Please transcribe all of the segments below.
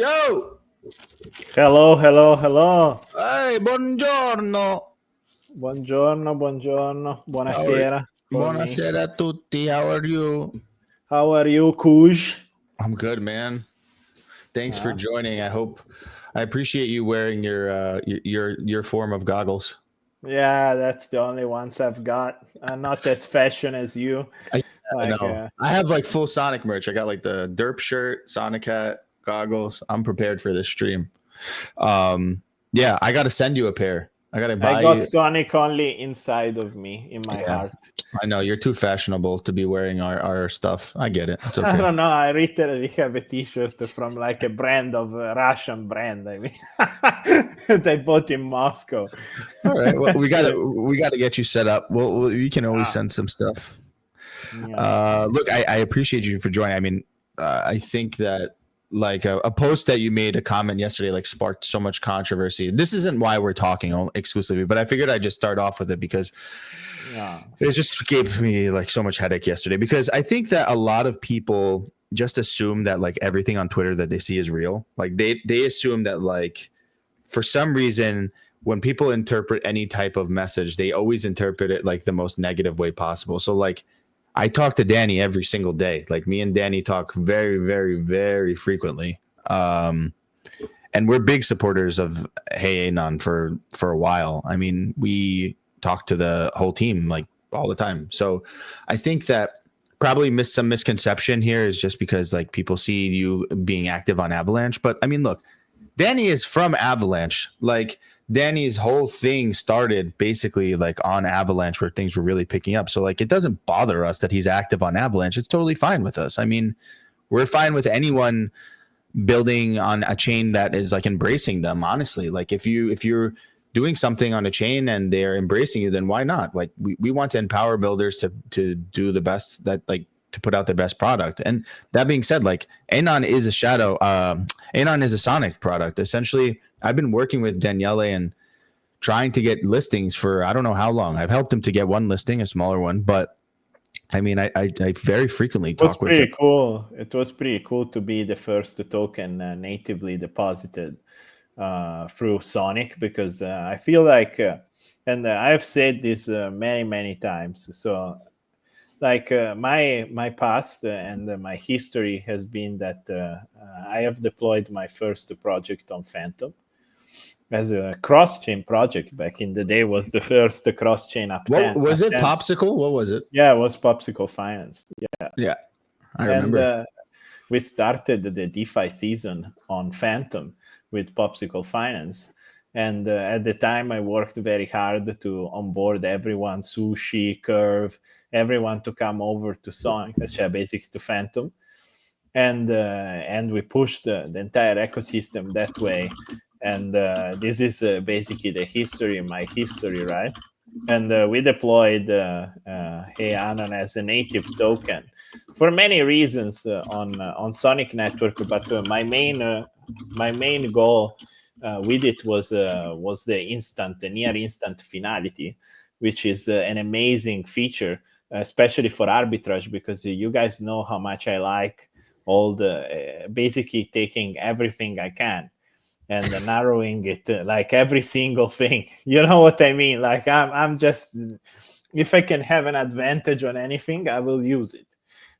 Yo! Hello, hello, hello. Hey, buongiorno! Buongiorno, How are buonasera for me. Buonasera a tutti. How are you? How are you, Kuj? I'm good, man. Thanks for joining. I appreciate you wearing your form of goggles. Yeah, that's the only ones I've got. I'm not as fashion as you. I, I Like, know. I have like full Sonic merch. I got like the Derp shirt, Sonic hat, goggles. I'm prepared for this stream. Yeah, I got to send you a pair. I got to I buy got you. Sonic only inside of me, in my Yeah, heart. I know you're too fashionable to be wearing our stuff. I get it. It's I okay. don't know. I literally have a T-shirt from like a brand of Russian brand. I mean, that I bought in Moscow. All right. Well, we That's gotta we gotta get you set up. Well, you can always ah, send some stuff. yeah. Look, I appreciate you for joining. I mean, I think that like a post that you made, a comment yesterday, like sparked so much controversy. This isn't why we're talking exclusively, but I figured I'd just start off with it because Yeah. it just gave me like so much headache yesterday. Because I think that a lot of people just assume that like everything on Twitter that they see is real. Like they assume that like for some reason when people interpret any type of message, they always interpret it like the most negative way possible. So like I talk to Danny every single day. Like me and Danny talk very, very, very frequently. And we're big supporters of Hey Anon for a while. I mean, we talk to the whole team like all the time. So I think that probably some misconception here is just because like people see you being active on Avalanche. But I mean, look, Danny is from Avalanche. Like Danny's whole thing started basically like on Avalanche where things were really picking up. So like it doesn't bother us that he's active on Avalanche. It's totally fine with us. I mean, we're fine with anyone building on a chain that is like embracing them, honestly. Like if you're doing something on a chain and they're embracing you, then why not? Like we want to empower builders to do the best that like to put out their best product. And that being said, like Anon is a shadow, Anon is a Sonic product. Essentially, I've been working with Daniele and trying to get listings for I don't know how long. I've helped him to get one listing, a smaller one, but I mean, I very frequently Was talk with him. pretty cool. It was pretty cool to be the first token natively deposited through Sonic because I feel like, and I've said this many times. So, like my past and my history has been that I have deployed my first project on Phantom as a cross-chain project. Back in the day, was the first cross-chain What was it? uptemp. Popsicle? What was it? Yeah, it was Popsicle Finance. Yeah, Yeah, I and remember. we started the DeFi season on Phantom with Popsicle Finance. And at the time, I worked very hard to onboard everyone, Sushi, Curve, everyone to come over to Sonic, basically to Phantom. And we pushed the entire ecosystem that way. And this is basically the history, my history, right? And we deployed Hey Anon as a native token for many reasons on Sonic Network. But my main goal with it was the near instant finality, which is an amazing feature, especially for arbitrage, because you guys know how much I like all the basically taking everything I can and narrowing it like every single thing. You know what I mean? Like I'm just, if I can have an advantage on anything, I will use it.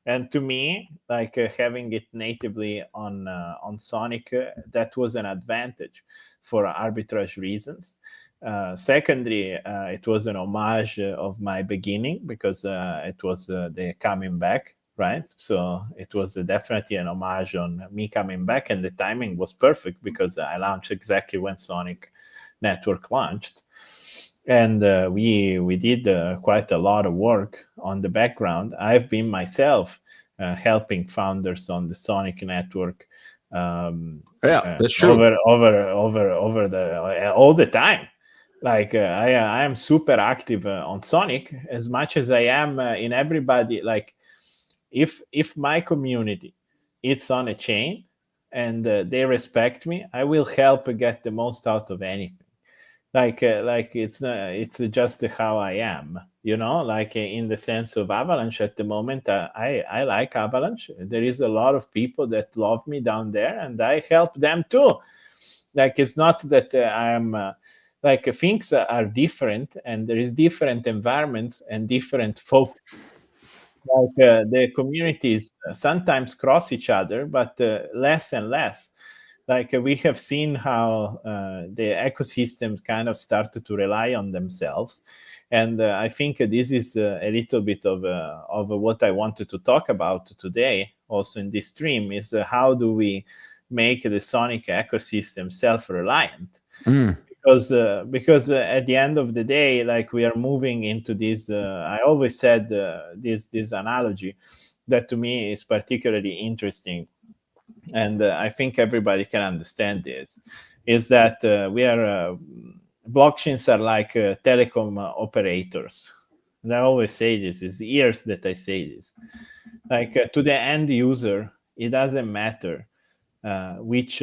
And to me, like having it natively on Sonic, that was an advantage for arbitrage reasons. Secondly, it was an homage of my beginning because it was the coming back, right? So it was definitely an homage on me coming back, and the timing was perfect because I launched exactly when Sonic Network launched, and we did quite a lot of work on the background. I've been myself helping founders on the Sonic Network Yeah, that's true. over the all the time. Like I am super active on Sonic as much as I am in everybody. Like if my community it's on a chain and they respect me, I will help get the most out of anything. like it's just how I am, like in the sense of Avalanche at the moment. I like Avalanche. There is a lot of people that love me down there, and I help them too. Like, it's not that I'm like, things are different, and there is different environments and different folk. Like, the communities sometimes cross each other, but less and less. Like, we have seen how the ecosystems kind of started to rely on themselves, and I think this is a little bit of what I wanted to talk about today, also in this stream, is how do we make the sonic ecosystem self-reliant? Mm. Because at the end of the day, like, we are moving into this. I always said this analogy that to me is particularly interesting, and I think everybody can understand this. Is that we are blockchains are like telecom operators. And I always say this. It's years that I say this. Like, to the end user, it doesn't matter which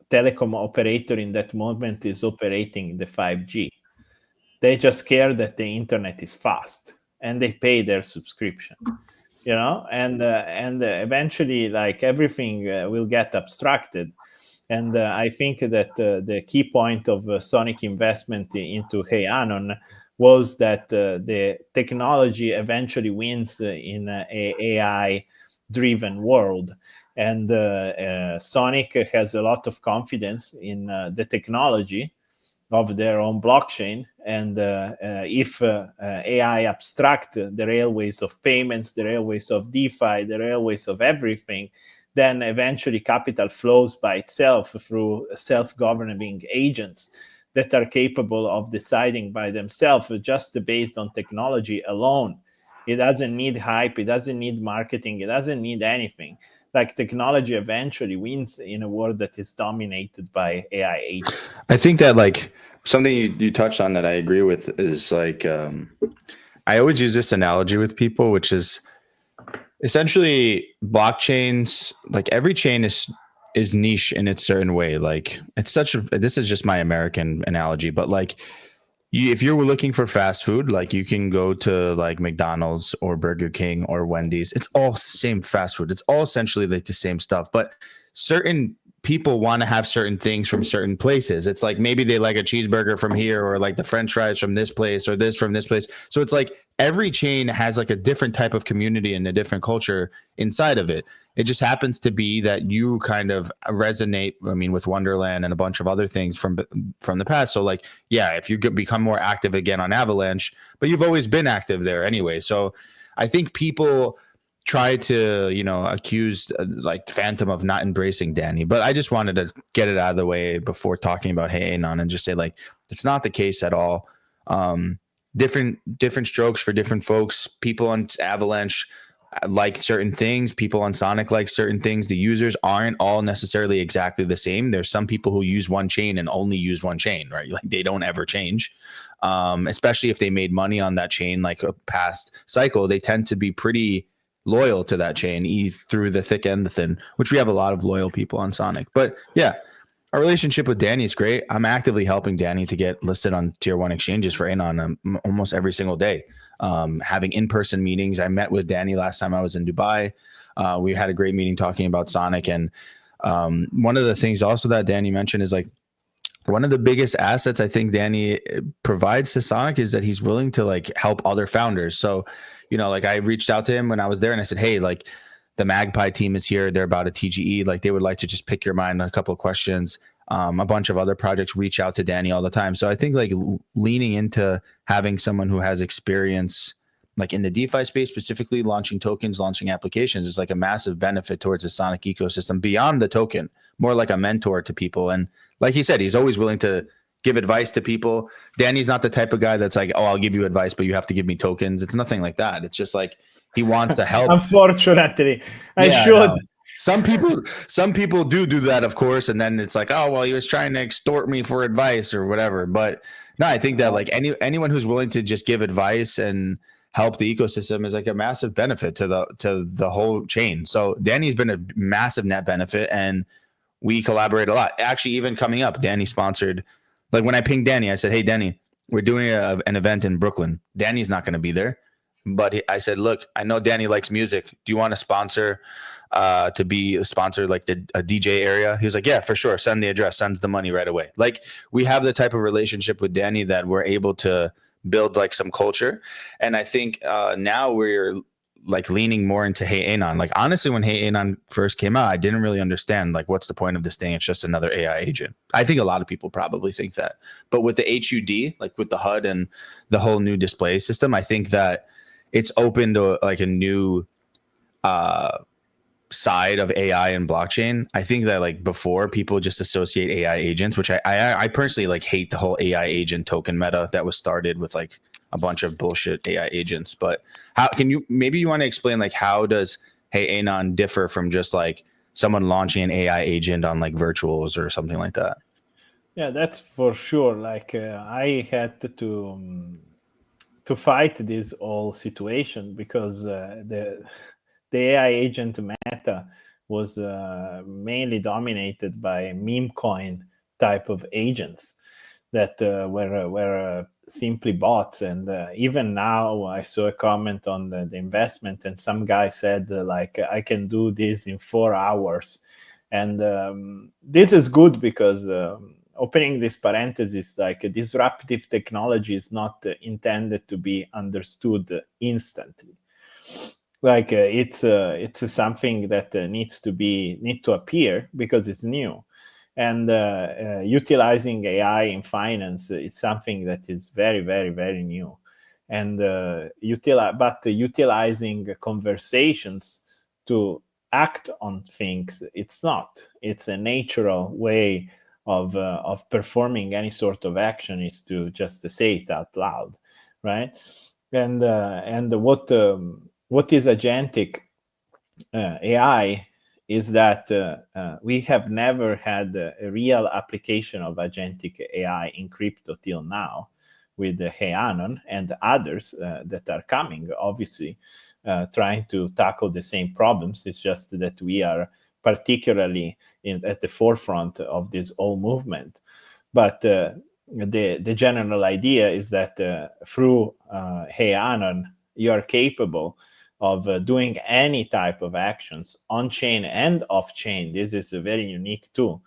telecom operator in that moment is operating the 5G. They just care that the internet is fast, and they pay their subscription. And eventually, like, everything will get abstracted. And I think that the key point of Sonic investment into Hey Anon was that the technology eventually wins in a AI driven world. And Sonic has a lot of confidence in the technology of their own blockchain. And if AI abstract the railways of payments, the railways of DeFi, the railways of everything, then eventually capital flows by itself through self-governing agents that are capable of deciding by themselves just based on technology alone. It doesn't need hype. It doesn't need marketing. It doesn't need anything. Like, technology eventually wins in a world that is dominated by AI agents. I think that like something you touched on that I agree with is like I always use this analogy with people, which is essentially blockchains. Like every chain is niche in its certain way. Like it's such a, this is just my American analogy, but like if you're looking for fast food, like you can go to like McDonald's or Burger King or Wendy's. It's all same fast food. It's all essentially like the same stuff, but certain people want to have certain things from certain places. It's like maybe they like a cheeseburger from here or like the french fries from this place or this from this place. So it's like every chain has like a different type of community and a different culture inside of it. It just happens to be that you kind of resonate, I mean, with Wonderland and a bunch of other things from the past. So like, yeah, if you become more active again on Avalanche, but you've always been active there anyway. So I think people try to, accuse like Phantom of not embracing Danny, but I just wanted to get it out of the way before talking about Hey Anon and just say like, it's not the case at all. Different strokes for different folks. People on Avalanche like certain things. People on Sonic like certain things. The users aren't all necessarily exactly the same. There's some people who use one chain and only use one chain, right? Like they don't ever change. Especially if they made money on that chain, like a past cycle, they tend to be pretty loyal to that chain through the thick and the thin, which we have a lot of loyal people on Sonic. But yeah, our relationship with Danny is great. I'm actively helping Danny to get listed on tier 1 exchanges for Anon almost every single day. Having in-person meetings. I met with Danny last time I was in Dubai. We had a great meeting talking about Sonic. And one of the things also that Danny mentioned is like, one of the biggest assets I think Danny provides to Sonic is that he's willing to like help other founders. So, like I reached out to him when I was there and I said, hey, like the Magpie team is here. They're about a TGE. Like they would like to just pick your mind on a couple of questions. A bunch of other projects reach out to Danny all the time. So I think like leaning into having someone who has experience like in the DeFi space, specifically launching tokens, launching applications is like a massive benefit towards the Sonic ecosystem beyond the token, more like a mentor to people. And like he said, he's always willing to give advice to people. Danny's not the type of guy that's like, oh, I'll give you advice, but you have to give me tokens. It's nothing like that. It's just like he wants to help. Unfortunately, I should. Some people do that, of course, and then it's like, oh, well, he was trying to extort me for advice or whatever. But no, I think that like anyone who's willing to just give advice and help the ecosystem is like a massive benefit to the whole chain. So Danny's been a massive net benefit, and we collaborate a lot. Actually, even coming up, Danny sponsored Like when I pinged Danny, I said, "Hey, Danny, we're doing an event in Brooklyn. Danny's not going to be there, but I said, look, I know Danny likes music. Do you want to sponsor to be a sponsor like a DJ area?" He was like, "Yeah, for sure. Send the address. Sends the money right away." Like we have the type of relationship with Danny that we're able to build like some culture, and I think now we're like leaning more into Hey Anon. Like honestly, when Hey Anon first came out, I didn't really understand like what's the point of this thing. It's just another AI agent. I think a lot of people probably think that. But with the HUD, like with the HUD and the whole new display system, I think that it's opened to like a new side of AI and blockchain. I think that like before people just associate AI agents, which I personally like hate the whole AI agent token meta that was started with like a bunch of bullshit AI agents. But how can you maybe you want to explain like how does Hey Anon differ from just like someone launching an AI agent on like virtuals or something like that? Yeah, that's for sure. Like I had to fight this whole situation because the AI agent meta was mainly dominated by meme coin type of agents that were simply bots. And even now, I saw a comment on the investment, and some guy said like, I can do this in 4 hours, and this is good because. Opening this parenthesis, like disruptive technology is not intended to be understood instantly. Like it's something that needs to appear because it's new, and utilizing AI in finance, it's something that is very, very, very new, and utilizing conversations to act on things, it's not. It's a natural way of performing any sort of action is to just say it out loud, right? And what is agentic AI is that we have never had a real application of agentic AI in crypto till now, with the Hey Anon and others that are coming, obviously, trying to tackle the same problems. It's just that we are particularly at the forefront of this whole movement. But the general idea is that through Hey Anon, you are capable of doing any type of actions on chain and off chain. This is very unique too.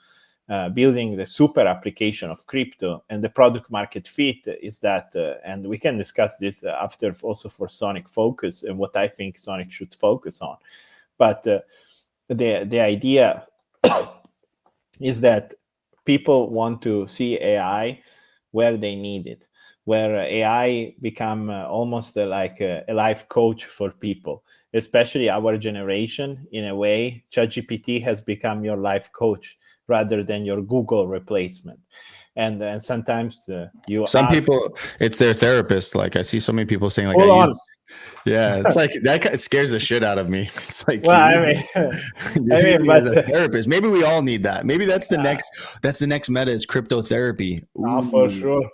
Building the super application of crypto, and the product market fit is that, and we can discuss this after also for Sonic Focus and what I think Sonic should focus on. But the idea is that people want to see AI where they need it, where AI become almost like a life coach for people, especially our generation. In a way, ChatGPT has become your life coach rather than your Google replacement. And sometimes Some ask, people, it's their therapist. Like I see so many people saying like I hold on. use. Yeah, it's like that scares the shit out of me. It's like Well, you're I using, mean, you're I mean, using it as but a therapist. Maybe we all need that. Maybe that's the next meta is cryptotherapy. for Ooh. sure.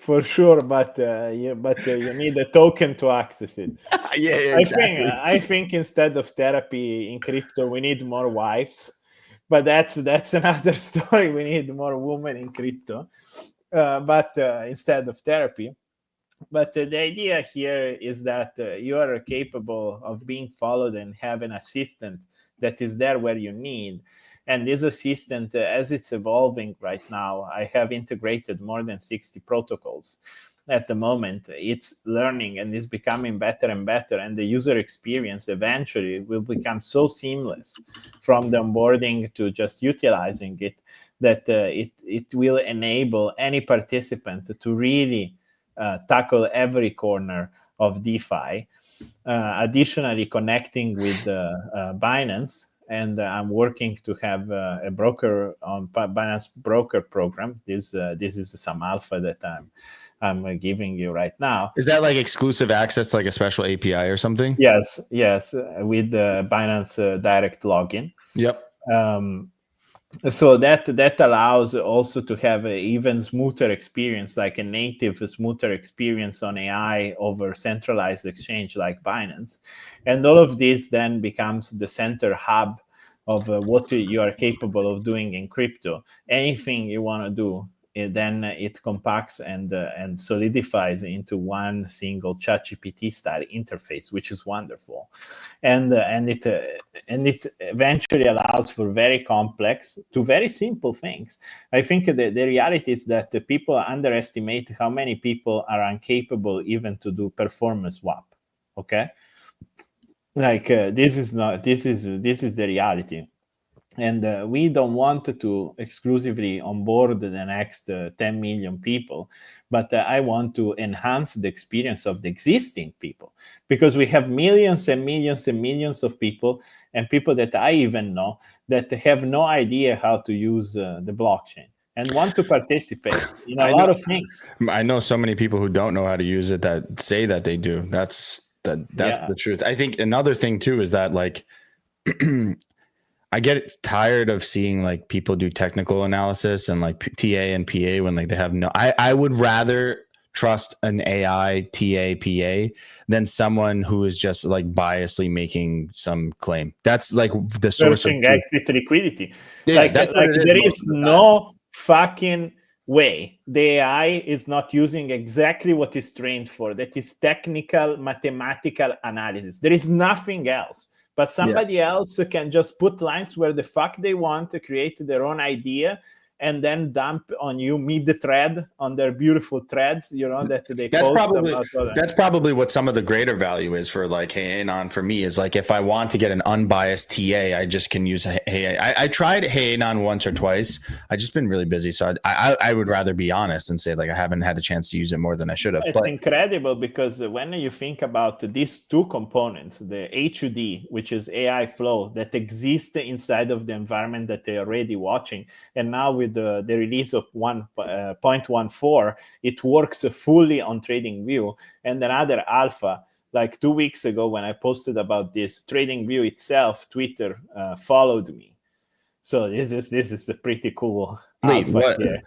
For sure, but you need a token to access it. Yeah, exactly. I think instead of therapy in crypto, we need more wives, but that's another story. We need more women in crypto, but instead of therapy. But the idea here is that you are capable of being followed and have an assistant that is there where you need. And this assistant, as it's evolving right now, I have integrated more than 60 protocols. At the moment, it's learning and is becoming better and better. And the user experience eventually will become so seamless from the onboarding to just utilizing it that it will enable any participant to really tackle every corner of DeFi. Additionally, connecting with Binance, and I'm working to have a broker on Binance broker program. This is some alpha that I'm giving you right now. Is that like exclusive access, like a special API or something? Yes, with the Binance direct login. Yep. So that allows also to have an even smoother experience, like a native smoother experience on AI over centralized exchange like Binance. And all of this then becomes the center hub of what you are capable of doing in crypto. Anything you want to do then it compacts and solidifies into one single ChatGPT style interface, which is wonderful, and it eventually allows for very complex to very simple things. I think the reality is that the people underestimate how many people are incapable even to do performance swap. Okay, like this is the reality. And we don't want to exclusively onboard the next 10 million people, but I want to enhance the experience of the existing people, because we have millions and millions and millions of people, and people that I even know that have no idea how to use the blockchain and want to participate in a lot of things. I know so many people who don't know how to use it that say that they do. That's the truth. I think another thing too is that, like, I get tired of seeing like people do technical analysis and like TA and PA when like they have no. I would rather trust an AI TA PA than someone who is just like biasly making some claim. That's like the source of exit liquidity. Yeah, like there is no fucking way the AI is not using exactly what is trained for. That is technical mathematical analysis. There is nothing else. But somebody else can just put lines where the fuck they want to create their own idea and then dump on you mid-thread on their beautiful threads, that they post about. That's probably what some of the greater value is for like Hey Anon for me, is like if I want to get an unbiased TA, I just can use I tried Hey Anon once or twice. I just been really busy, so I would rather be honest and say like I haven't had a chance to use it more than I should have. It's incredible because when you think about these two components, the HUD, which is AI flow that exists inside of the environment that they're already watching, and now with the release of 1.14, it works fully on TradingView, and another alpha. Like 2 weeks ago when I posted about this, TradingView itself, Twitter followed me. So this is a pretty cool alpha. What? Here.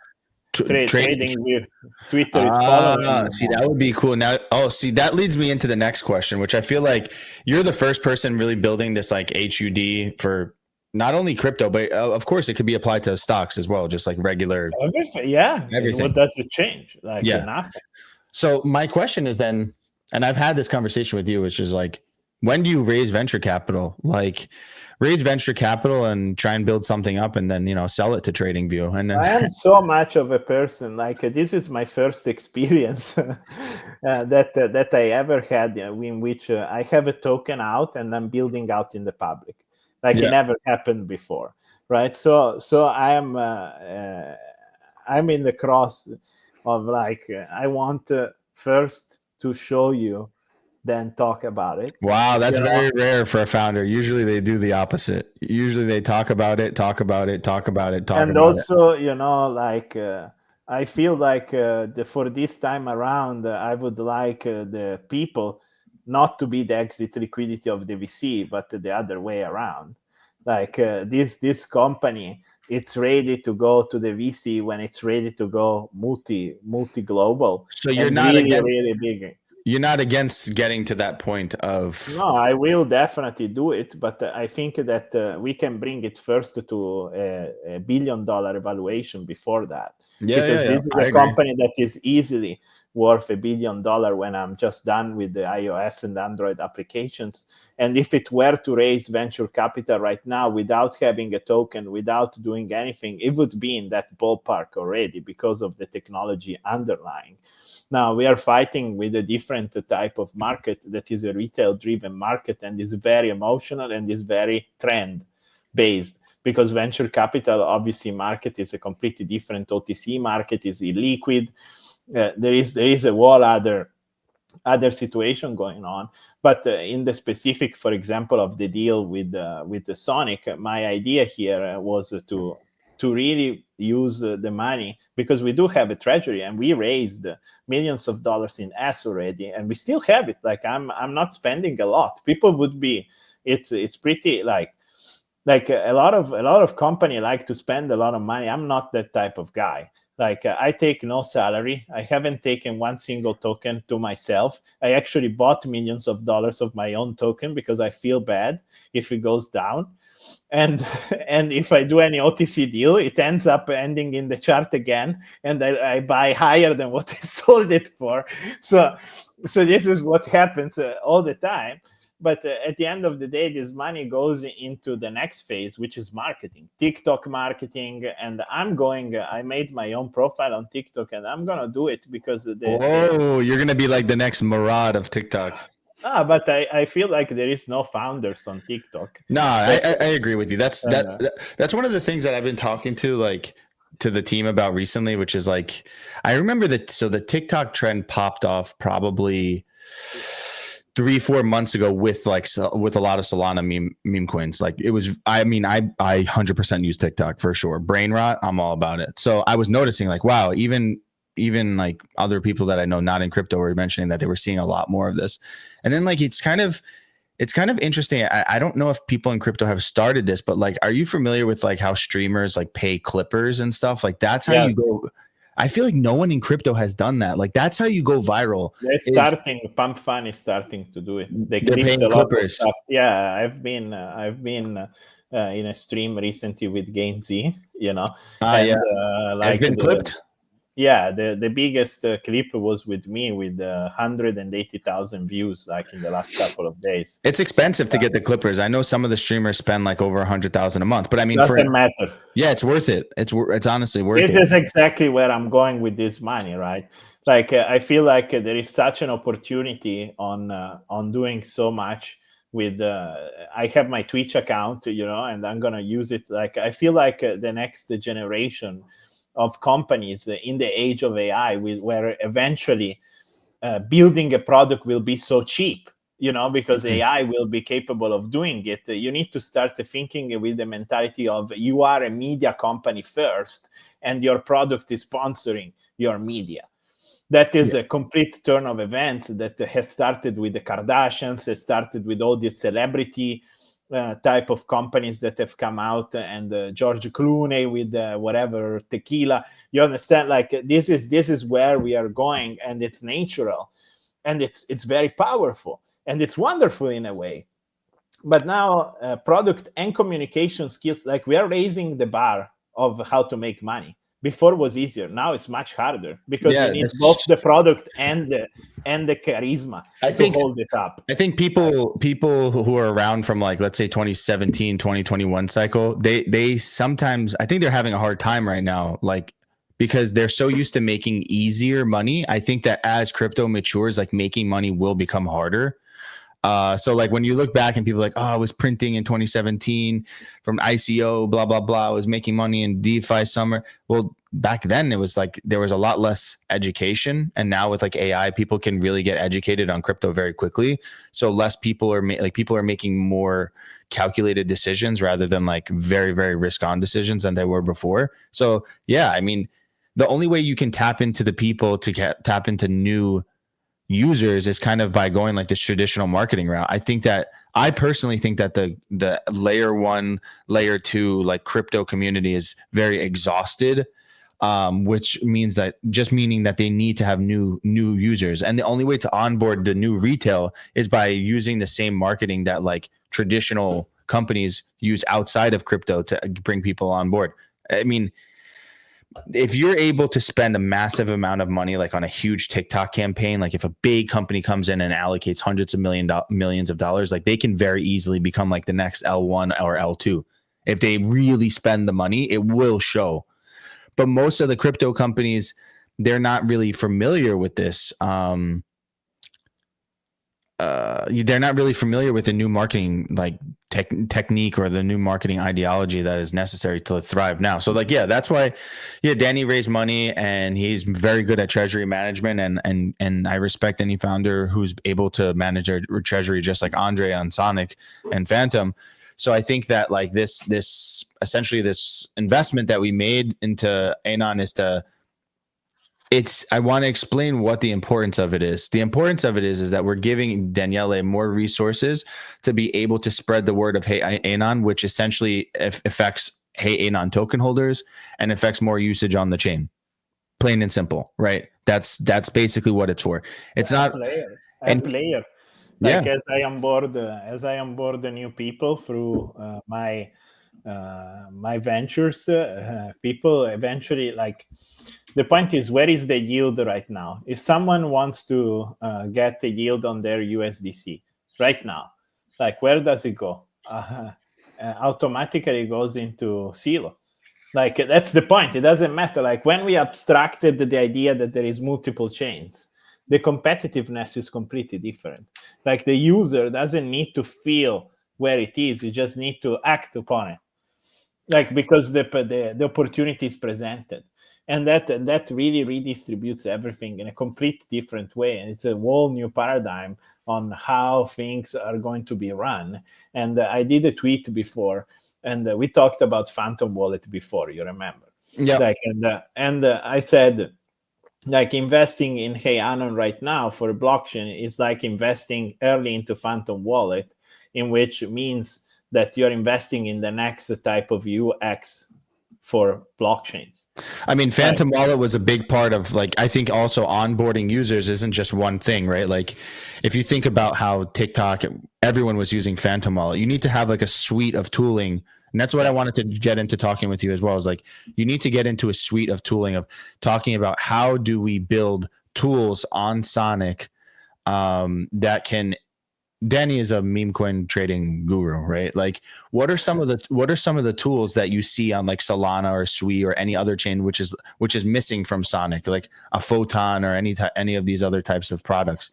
TradingView, Twitter is following. See, that would be cool. Now, that leads me into the next question, which I feel like you're the first person really building this like HUD for not only crypto, but of course it could be applied to stocks as well, just like regular everything. Yeah, everything. What does it change? Like nothing. So my question is then, and I've had this conversation with you, which is like, when do you raise venture capital? Like, raise venture capital and try and build something up, and then sell it to TradingView. And then I am so much of a person, like this is my first experience that I ever had, in which I have a token out and I'm building out in the public. Like it never happened before, right? So I'm in the cross of like I want first to show you, then talk about it. Wow, that's very rare for a founder. Usually they do the opposite. Usually they talk about it. And also, like I feel like for this time around, I would like the people not to be the exit liquidity of the VC, but the other way around. Like this company, it's ready to go to the VC when it's ready to go multi global. So you're not really big. You're not against getting to that point of... No, I will definitely do it, but I think that we can bring it first to a $1 billion evaluation before that. This is a company that is easily worth $1 billion when I'm just done with the iOS and Android applications. And if it were to raise venture capital right now without having a token, without doing anything, it would be in that ballpark already because of the technology underlying. Now we are fighting with a different type of market that is a retail-driven market and is very emotional and is very trend-based, because venture capital, obviously, market is a completely different. OTC market is illiquid. There is a whole other situation going on. But in the specific, for example, of the deal with the Sonic, my idea here was to really use the money, because we do have a treasury and we raised millions of dollars in S already, and we still have it. Like I'm not spending a lot. People would be, it's pretty like a lot of company like to spend a lot of money. I'm not that type of guy. Like I take no salary. I haven't taken one single token to myself. I actually bought millions of dollars of my own token because I feel bad if it goes down. and and if I do any OTC deal, it ends up ending in the chart again, and I buy higher than what I sold it for. So this is what happens all the time. But at the end of the day, this money goes into the next phase, which is marketing, TikTok marketing. And I made my own profile on TikTok, and I'm going to do it because you're going to be like the next Murad of TikTok. But I feel like there is no founders on TikTok. No, I agree with you. That's one of the things that I've been talking to the team about recently, which is like, I remember that. So the TikTok trend popped off probably 3-4 months ago with a lot of Solana meme coins. Like it was, I 100% use TikTok for sure. Brain rot, I'm all about it. So I was noticing like, wow, even like other people that I know not in crypto were mentioning that they were seeing a lot more of this. And then like, it's kind of interesting. I don't know if people in crypto have started this, but like, are you familiar with like how streamers like pay clippers and stuff? Like that's how you go. I feel like no one in crypto has done that. Like that's how you go viral. They're starting. Pump Fun is starting to do it. They're paying a lot clippers. of stuff. Yeah, I've been in a stream recently with Gain Z. Has been clipped. Yeah, the biggest clip was with me with 180,000 views like in the last couple of days. It's expensive to get the clippers. I know some of the streamers spend like over 100,000 a month, but I mean, doesn't matter. Yeah, it's worth it. It's honestly worth it. This is exactly where I'm going with this money, right? Like I feel like there is such an opportunity on doing so much with. I have my Twitch account, and I'm gonna use it. Like I feel like the next generation of companies in the age of AI, where eventually building a product will be so cheap, because AI will be capable of doing it. You need to start thinking with the mentality of you are a media company first, and your product is sponsoring your media. That is a complete turn of events that has started with the Kardashians, has started with all these celebrity type of companies that have come out, and George Clooney with whatever tequila. You understand? Like this is where we are going, and it's natural, and it's very powerful, and it's wonderful in a way. But now product and communication skills, like we are raising the bar of how to make money. Before was easier. Now it's much harder because you need both the product and the charisma to hold it up. I think people who are around from like, let's say 2017, 2021 cycle, they sometimes, I think they're having a hard time right now, like because they're so used to making easier money. I think that as crypto matures, like making money will become harder. So like when you look back and people are like, oh, I was printing in 2017 from ICO, blah, blah, blah. I was making money in DeFi summer. Well, back then it was like there was a lot less education. And now with like AI, people can really get educated on crypto very quickly. So less people are people are making more calculated decisions rather than like very, very risk on decisions than they were before. So yeah, I mean, the only way you can tap into the people to tap into new users is kind of by going like this traditional marketing route. I personally think that the layer 1, layer 2 like crypto community is very exhausted, which means that they need to have new users, and the only way to onboard the new retail is by using the same marketing that like traditional companies use outside of crypto to bring people on board. I mean, if you're able to spend a massive amount of money, like on a huge TikTok campaign, like if a big company comes in and allocates hundreds of millions of dollars, like they can very easily become like the next L1 or L2. If they really spend the money, it will show. But most of the crypto companies, they're not really familiar with this. They're not really familiar with the new marketing like technique or the new marketing ideology that is necessary to thrive now. So like, yeah, that's why, Danny raised money and he's very good at treasury management, and I respect any founder who's able to manage their treasury just like Andre on Sonic and Phantom. So I think that like this essentially this investment that we made into Anon I want to explain what the importance of it is. The importance of it is that we're giving Daniele more resources to be able to spread the word of Hey Anon, which essentially affects Hey Anon token holders and affects more usage on the chain. Plain and simple, right? That's basically what it's for. It's not a player. Like Yeah. as I onboard the new people through my ventures, people eventually, like, the point is, where is the yield right now? If someone wants to get the yield on their USDC right now, like, where does it go? Automatically goes into Silo. Like, that's the point. It doesn't matter. Like, when we abstracted the idea that there is multiple chains, the competitiveness is completely different. Like, the user doesn't need to feel where it is. You just need to act upon it. Like, because the opportunity is presented. And that really redistributes everything in a complete different way. And it's a whole new paradigm on how things are going to be run. And I did a tweet before, and we talked about Phantom Wallet before, you remember? Yeah. Like, and I said, like, investing in Hey Anon right now for a blockchain is like investing early into Phantom Wallet, in which means that you're investing in the next type of UX for blockchains. I mean, Phantom Wallet was a big part of, like, I think also onboarding users isn't just one thing, right? Like, if you think about how TikTok, everyone was using Phantom Wallet, you need to have like a suite of tooling. And that's what I wanted to get into talking with you as well, is like, you need to get into a suite of tooling of talking about how do we build tools on Sonic that can. Danny is a meme coin trading guru, right? Like, what are some of the tools that you see on like Solana or Sui or any other chain which is missing from Sonic, like a Photon or any of these other types of products?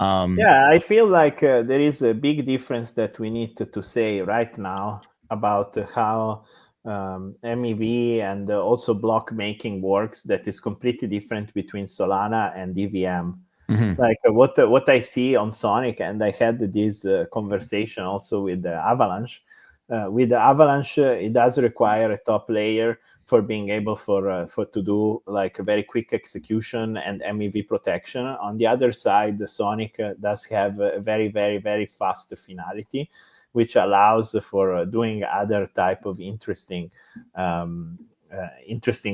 Yeah, I feel like there is a big difference that we need to say right now about how MEV and also block making works. That is completely different between Solana and EVM. Like what I see on Sonic, and I had this conversation also with the Avalanche. With the Avalanche, it does require a top layer for being able for to do like a very quick execution and MEV protection. On the other side, the Sonic does have a very, very, very fast finality, which allows for doing other type of interesting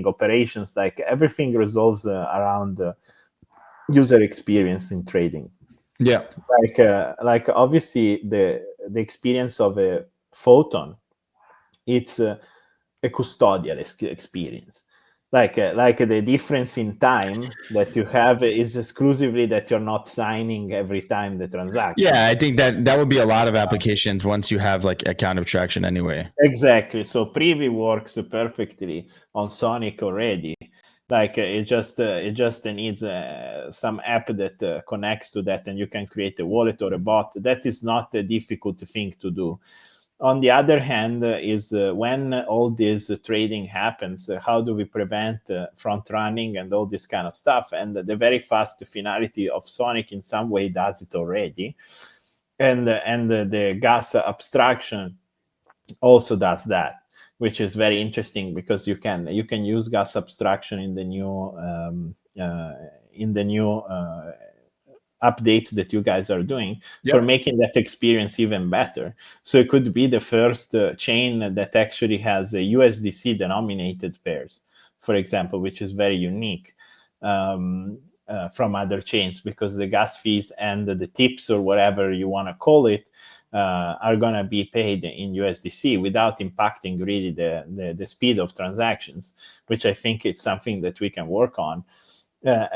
operations. Like, everything resolves around user experience in trading. Yeah. Like obviously the experience of a photon, it's a custodial experience. Like the difference in time that you have is exclusively that you're not signing every time the transaction. Yeah, I think that would be a lot of applications once you have like account abstraction anyway. Exactly. So Privy works perfectly on Sonic already. Like it just needs some app that connects to that, and you can create a wallet or a bot. That is not a difficult thing to do. On the other hand, is when all this trading happens, how do we prevent front running and all this kind of stuff? And the very fast finality of Sonic in some way does it already, and the gas abstraction also does that, which is very interesting because you can use gas abstraction in the new updates that you guys are doing for making that experience even better. So it could be the first chain that actually has a USDC denominated pairs, for example, which is very unique from other chains, because the gas fees and the tips, or whatever you want to call it, are going to be paid in USDC without impacting really the speed of transactions, which I think it's something that we can work on.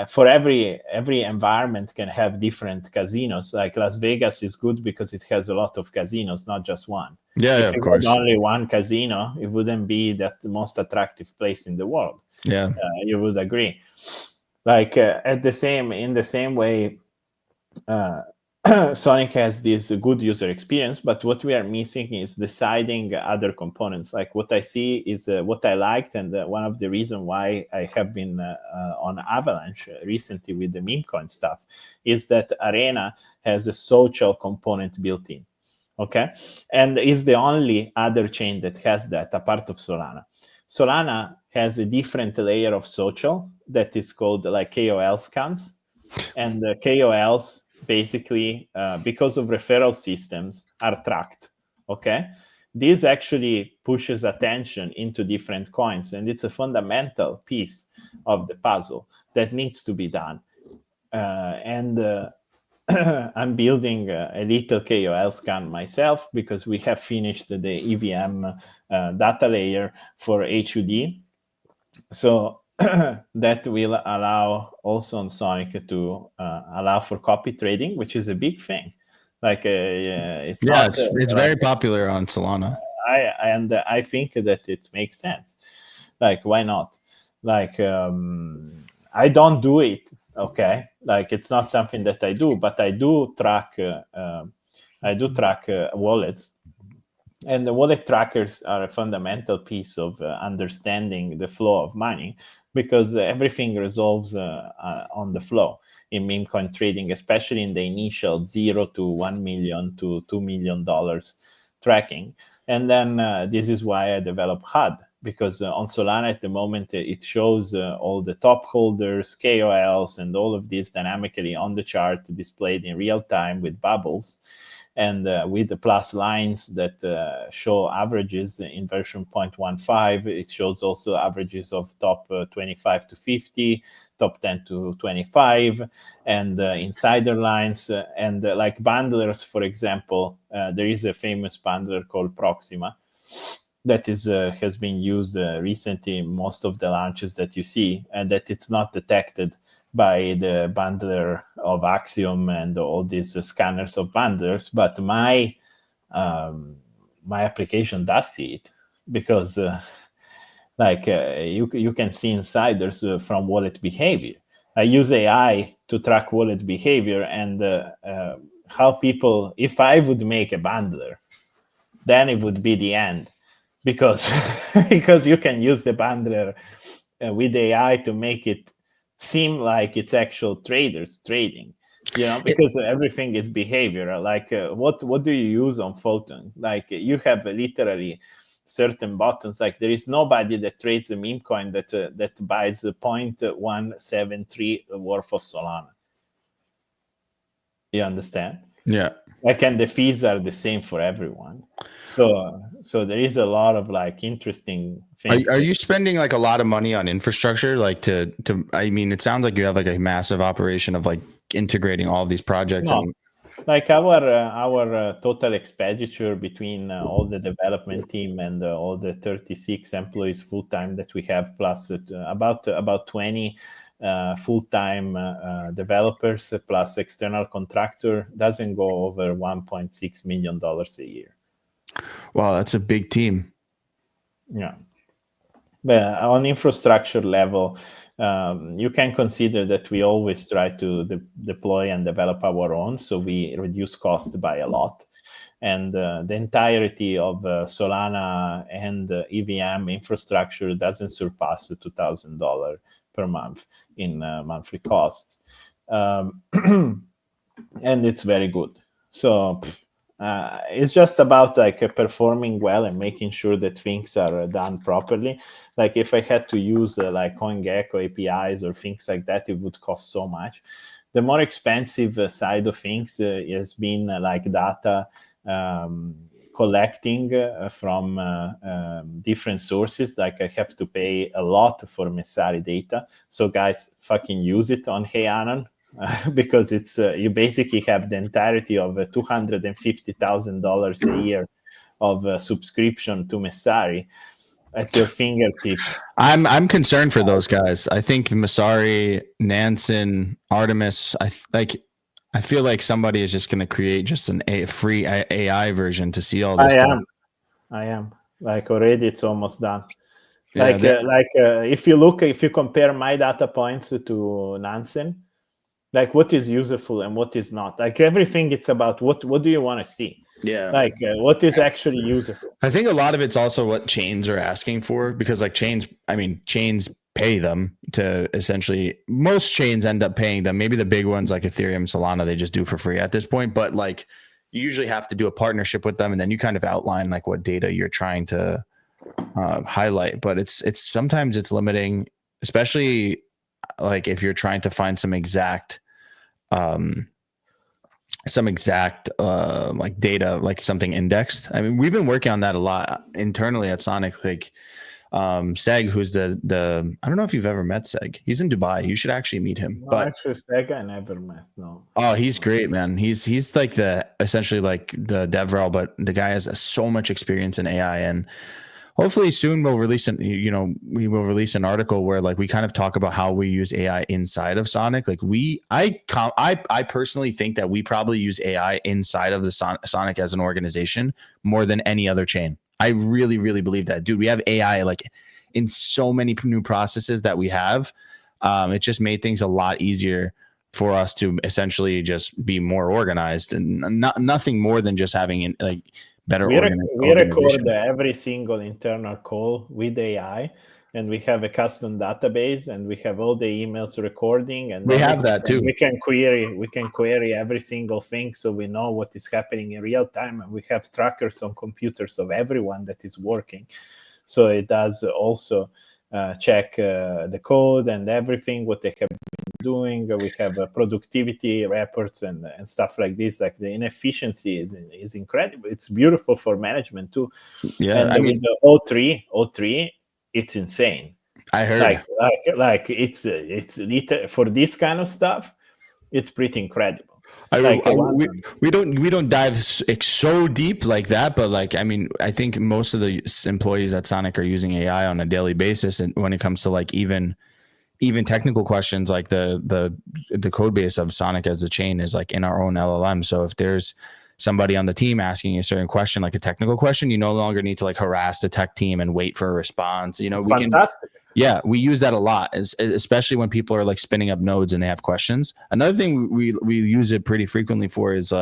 For every environment can have different casinos. Like Las Vegas is good because it has a lot of casinos, not just one. If Of course. had only one casino, it wouldn't be that the most attractive place in the world. Yeah. You would agree. Like in the same way, Sonic has this good user experience, but what we are missing is deciding other components. Like what I see is what I liked, and one of the reasons why I have been on Avalanche recently with the meme coin stuff is that Arena has a social component built in. Okay, and is the only other chain that has that, apart of Solana. Solana has a different layer of social that is called like KOL scans, and the KOLs basically, because of referral systems, are tracked. Okay, this actually pushes attention into different coins, and it's a fundamental piece of the puzzle that needs to be done. And I'm building a little KOL scan myself because we have finished the EVM data layer for HUD. So that will allow also on Sonic to allow for copy trading, which is a big thing. Like it's not. It's very popular on Solana. I think that it makes sense. Like, why not? Like, I don't do it. Okay, like it's not something that I do, but I do track. Wallets, and the wallet trackers are a fundamental piece of understanding the flow of money, because everything resolves on the flow in meme coin trading, especially in the initial 0 to 1 million to $2 million tracking. And then this is why I developed HUD, because on Solana at the moment it shows all the top holders, KOLs, and all of this dynamically on the chart, displayed in real time with bubbles, and with the plus lines that show averages in version 0.15. It shows also averages of top 25 to 50, top 10 to 25, and insider lines, and like bundlers, for example. There is a famous bundler called Proxima that has been used recently in most of the launches that you see, and that it's not detected by the bundler of Axiom and all these scanners of bundlers, but my application does see it, because you can see insiders from wallet behavior. I use AI to track wallet behavior, and how people, if I would make a bundler, then it would be the end, because because you can use the bundler with AI to make it seem like it's actual traders trading, because everything is behavior. Like what do you use on Photon? Like you have literally certain buttons. Like there is nobody that trades a meme coin that buys 0.173 worth of Solana. You understand? Yeah. Like, and the fees are the same for everyone. So there is a lot of like interesting things. Are you spending like a lot of money on infrastructure? Like to I mean, it sounds like you have like a massive operation of like integrating all of these projects. No, like our total expenditure between all the development team and all the 36 employees full time that we have, plus about 20 full-time developers plus external contractor, doesn't go over $1.6 million a year. Wow, that's a big team. Yeah, but on infrastructure level, you can consider that we always try to deploy and develop our own, so we reduce cost by a lot. And the entirety of Solana and EVM infrastructure doesn't surpass $2,000 per month in monthly costs. And it's very good. So it's just about like performing well and making sure that things are done properly. Like if I had to use like CoinGecko APIs or things like that, it would cost so much. The more expensive side of things has been like data collecting from different sources. Like I have to pay a lot for Messari data. So guys, fucking use it on Hey Anon, because it's you basically have the entirety of $250,000 a year of subscription to Messari at your fingertips. I'm concerned for those guys. I think Messari, Nansen, Artemis, I feel like somebody is just going to create just a free AI version to see all this stuff. I am. Like already it's almost done. If you compare my data points to Nansen, like what is useful and what is not. Like everything, it's about what do you want to see? Yeah. Like what is actually useful. I think a lot of it's also what chains are asking for, because like chains pay them to essentially, most chains end up paying them. Maybe the big ones like Ethereum, Solana, they just do for free at this point. But like you usually have to do a partnership with them, and then you kind of outline like what data you're trying to highlight. But it's sometimes it's limiting, especially like if you're trying to find some exact like data, like something indexed. I mean, we've been working on that a lot internally at Sonic. Like Seg, who's the I don't know if you've ever met Seg. He's in Dubai. You should actually meet him. No, but actually, Sega I never met. No. Oh, he's great, man. He's like essentially like the DevRel, but the guy has so much experience in AI, and hopefully soon we will release an article where like we kind of talk about how we use AI inside of Sonic. Like I personally think that we probably use AI inside of the Sonic as an organization more than any other chain. I really, really believe that, dude. We have AI like in so many new processes that we have. It just made things a lot easier for us to essentially just be more organized, and nothing more than just having like better organization. We record every single internal call with AI, and we have a custom database, and we have all the emails recording, and we have that too. We can query every single thing, so we know what is happening in real time, and we have trackers on computers of everyone that is working. So it does also check the code and everything, what they have been doing. We have productivity reports and stuff like this. Like the inefficiency is incredible. It's beautiful for management too. Yeah, and with the O3, it's insane. I heard like it's for this kind of stuff, it's pretty incredible. We don't dive so deep like that, but like I mean, I think most of the employees at Sonic are using AI on a daily basis, and when it comes to like even technical questions, like the code base of Sonic as a chain is like in our own LLM. So if there's somebody on the team asking a certain question, like a technical question, you no longer need to like harass the tech team and wait for a response. You know, we use that a lot, especially when people are like spinning up nodes and they have questions. Another thing we use it pretty frequently for is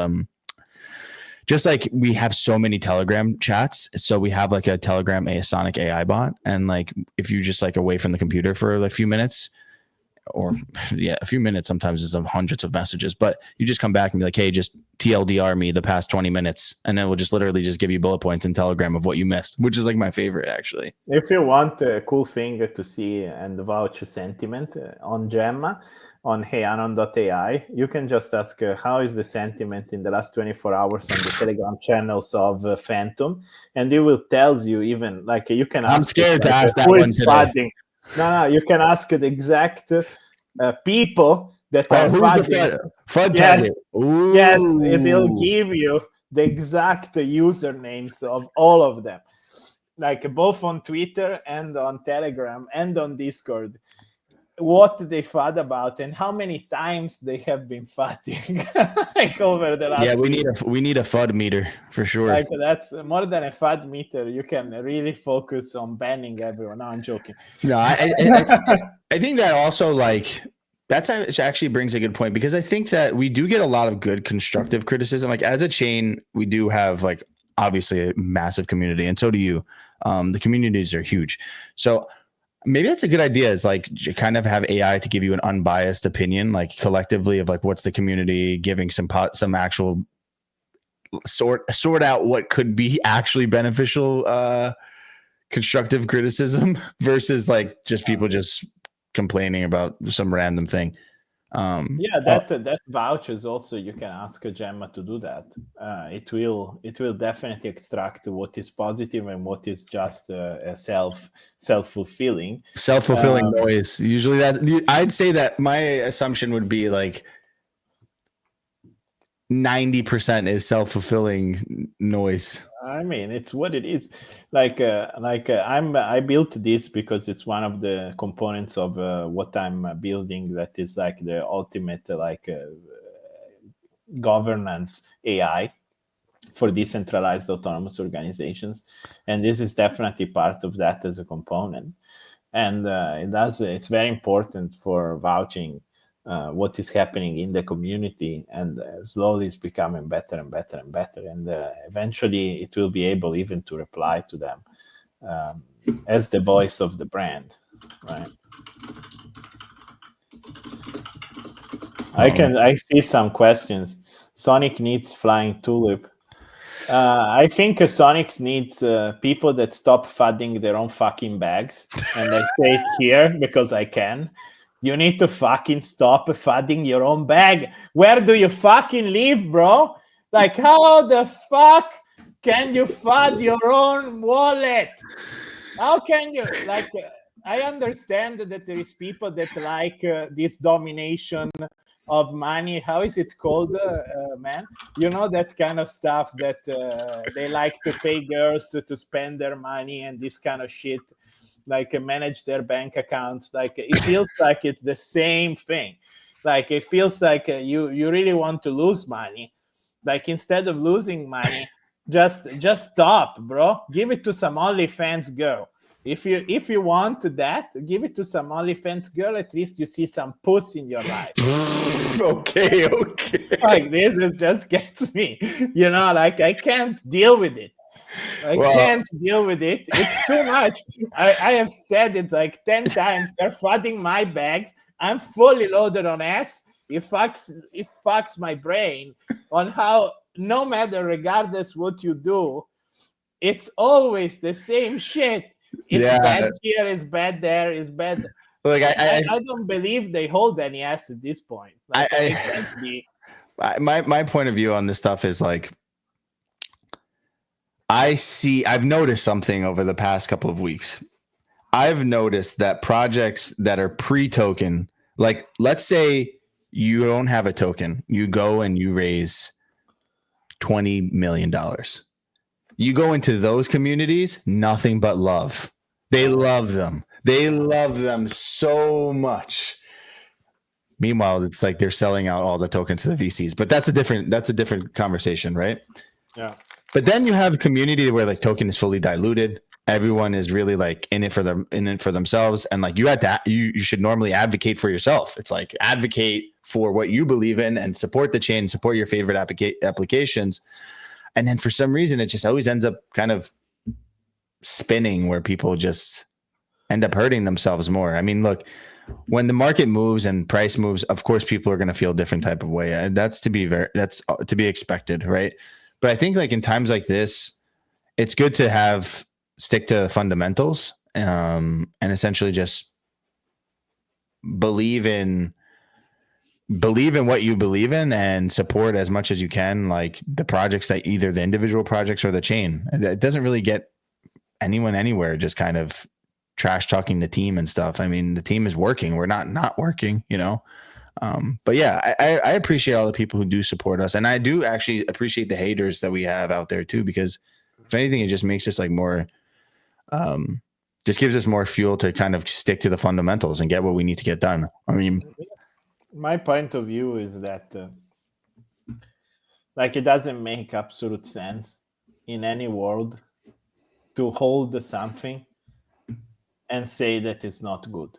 just like we have so many Telegram chats. So we have like a Telegram Sonic AI bot, and like if you just like away from the computer for like a few minutes, or a few minutes sometimes is of hundreds of messages, but you just come back and be like, hey, just TLDR me the past 20 minutes. And then we'll just literally just give you bullet points in Telegram of what you missed, which is like my favorite actually. If you want a cool thing to see and vouch sentiment on Gemma, on heyanon.ai, you can just ask how is the sentiment in the last 24 hours on the Telegram channels of Phantom, and it will tell you even like you can ask. I'm scared to ask that one today. No, you can ask the exact people that are FUDing. FUD yes, yes, it'll give you the exact usernames of all of them, like both on Twitter and on Telegram and on Discord, what they FUD about and how many times they have been FUDing like over the last. Yeah, we need a FUD meter for sure. Like that's more than a FUD meter. You can really focus on banning everyone. No, I'm joking. No, I think that also like that actually brings a good point, because I think that we do get a lot of good constructive criticism. Like as a chain, we do have like obviously a massive community, and so do you. The communities are huge, so maybe that's a good idea, is like kind of have AI to give you an unbiased opinion, like collectively of like what's the community giving some actual sort out what could be actually beneficial constructive criticism versus like just people just complaining about some random thing. That vouchers also, you can ask Gemma to do that. It will definitely extract what is positive and what is just a self-fulfilling noise. Usually that I'd say that my assumption would be like 90% is self-fulfilling noise. I mean, it's what it is. I built this because it's one of the components of what I'm building. That is like the ultimate governance AI for decentralized autonomous organizations, and this is definitely part of that as a component. And it's very important for vouching what is happening in the community, and slowly it's becoming better and better and better, and eventually it will be able even to reply to them as the voice of the brand, right? I see some questions. Sonic needs flying tulip. I think Sonic needs people that stop FUDing their own fucking bags, and I say it here because I can. You need to fucking stop FUDing your own bag. Where do you fucking live, bro? Like, how the fuck can you FUD your own wallet? How can you like? I understand that there is people that like this domination of money. How is it called, man? You know, that kind of stuff that they like to pay girls to spend their money and this kind of shit, like manage their bank accounts. Like it feels like it's the same thing. Like it feels like you really want to lose money. Like instead of losing money, just stop, bro. Give it to some OnlyFans girl. If you want that, give it to some OnlyFans girl. At least you see some puss in your life. Okay. Like this is just gets me. You know, like I can't deal with it. I can't deal with it. It's too much. I have said it like 10 times. They're flooding my bags. I'm fully loaded on ass. It fucks my brain on how, no matter, regardless what you do, it's always the same shit. It's bad here, it's bad there, it's bad. Like I don't believe they hold any ass at this point. Like, I can't be. My point of view on this stuff is like, I've noticed something over the past couple of weeks. I've noticed that projects that are pre-token, like let's say you don't have a token, you go and you raise $20 million. You go into those communities, nothing but love. They love them. They love them so much. Meanwhile, it's like they're selling out all the tokens to the VCs, but that's a different conversation, right? Yeah. But then you have a community where like token is fully diluted. Everyone is really like in it for themselves, and like you should normally advocate for yourself. It's like advocate for what you believe in and support the chain, support your favorite applications. And then for some reason, it just always ends up kind of spinning where people just end up hurting themselves more. I mean, look, when the market moves and price moves, of course, people are going to feel a different type of way. And that's to be expected, right? But I think like in times like this, it's good to stick to fundamentals and essentially just believe in what you believe in and support as much as you can, like the projects, that either the individual projects or the chain. It doesn't really get anyone anywhere just kind of trash talking the team and stuff. I mean, the team is working. We're not working, you know? But yeah, I appreciate all the people who do support us. And I do actually appreciate the haters that we have out there too, because if anything, it just makes us like more, just gives us more fuel to kind of stick to the fundamentals and get what we need to get done. I mean, my point of view is that like it doesn't make absolute sense in any world to hold something and say that it's not good.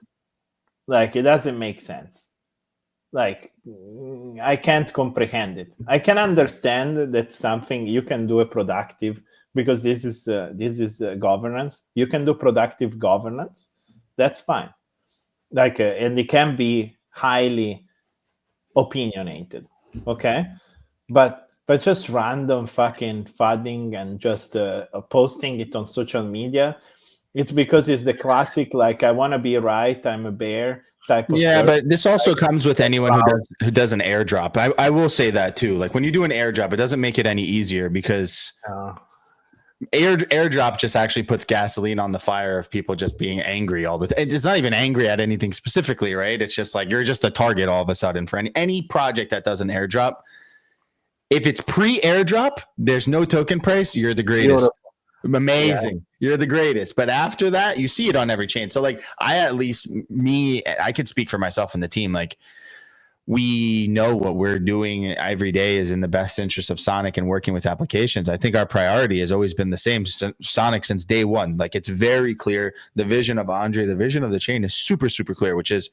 Like it doesn't make sense. Like I can't comprehend it. I can understand that something you can do a productive, because this is governance. You can do productive governance. That's fine. Like and it can be highly opinionated. Okay, but just random fucking fudding and just posting it on social media. It's because it's the classic, like, I want to be right, I'm a bear type of yeah, person. but this also comes with anyone who does an airdrop. I will say that too. Like when you do an airdrop, it doesn't make it any easier, because airdrop just actually puts gasoline on the fire of people just being angry all the time. It's not even angry at anything specifically, right? It's just like you're just a target all of a sudden for any project that does an airdrop. If it's pre-airdrop, there's no token price, you're the greatest. Beautiful. Amazing. Yeah. You're the greatest. But after that, you see it on every chain. So like I could speak for myself and the team. Like we know what we're doing every day is in the best interest of Sonic and working with applications. I think our priority has always been the same, Sonic, since day one. Like it's very clear. The vision of Andre, the vision of the chain is super, super clear, which is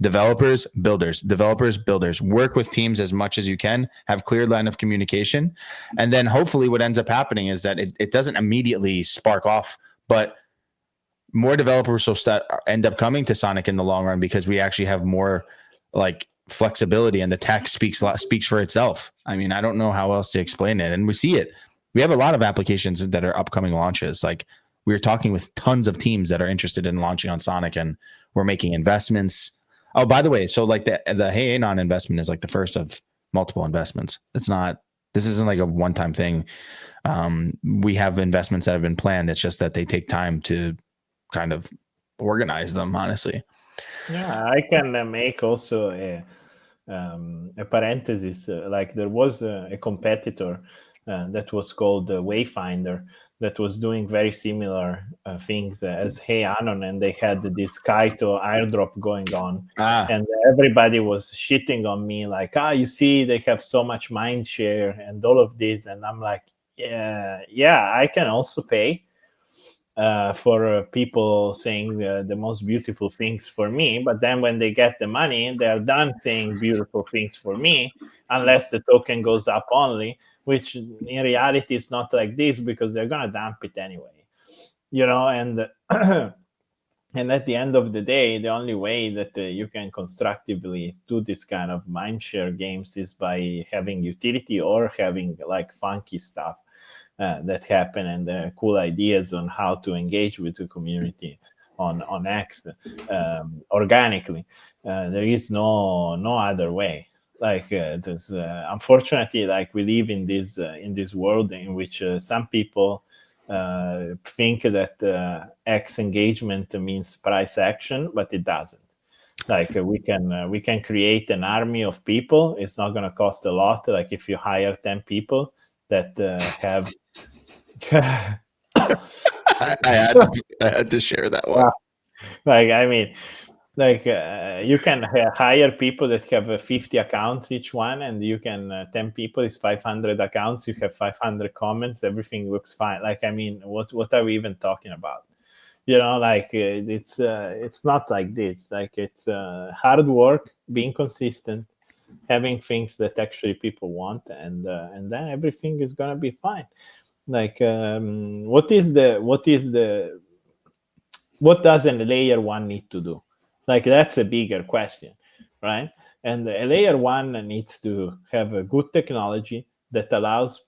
developers, builders, work with teams as much as you can, have clear line of communication. And then hopefully what ends up happening is that it doesn't immediately spark off, but more developers will end up coming to Sonic in the long run, because we actually have more like flexibility and the tech speaks for itself. I mean, I don't know how else to explain it. And we see it. We have a lot of applications that are upcoming launches. Like we're talking with tons of teams that are interested in launching on Sonic, and we're making investments. Oh, by the way, so like the Hey Anon investment is like the first of multiple investments. This isn't like a one-time thing. We have investments that have been planned. It's just that they take time to kind of organize them, honestly. Yeah, I can make also a parenthesis. Like there was a competitor that was called Wayfinder that was doing very similar things as Hey Anon, and they had this Kaito airdrop going on, and everybody was shitting on me like, you see, they have so much mind share and all of this, and I'm like, yeah, I can also pay for people saying the most beautiful things for me, but then when they get the money, they're done saying beautiful things for me, unless the token goes up only, which in reality is not like this, because they're gonna dump it anyway, and and at the end of the day, the only way that you can constructively do this kind of mindshare games is by having utility or having like funky stuff that happen, and cool ideas on how to engage with the community on X organically. There is no other way. Like unfortunately, like we live in this world in which some people think that X engagement means price action, but it doesn't. Like we can create an army of people. It's not going to cost a lot. Like if you hire 10 people that have I had to share that one. like I mean, like you can hire people that have 50 accounts each one, and you can 10 people is 500 accounts. You have 500 comments. Everything looks fine. Like I mean, what are we even talking about? Like it's not like this. Like it's hard work, being consistent, having things that actually people want, and then everything is gonna be fine. Like what does a layer one need to do? Like that's a bigger question, right? And a layer one needs to have a good technology that allows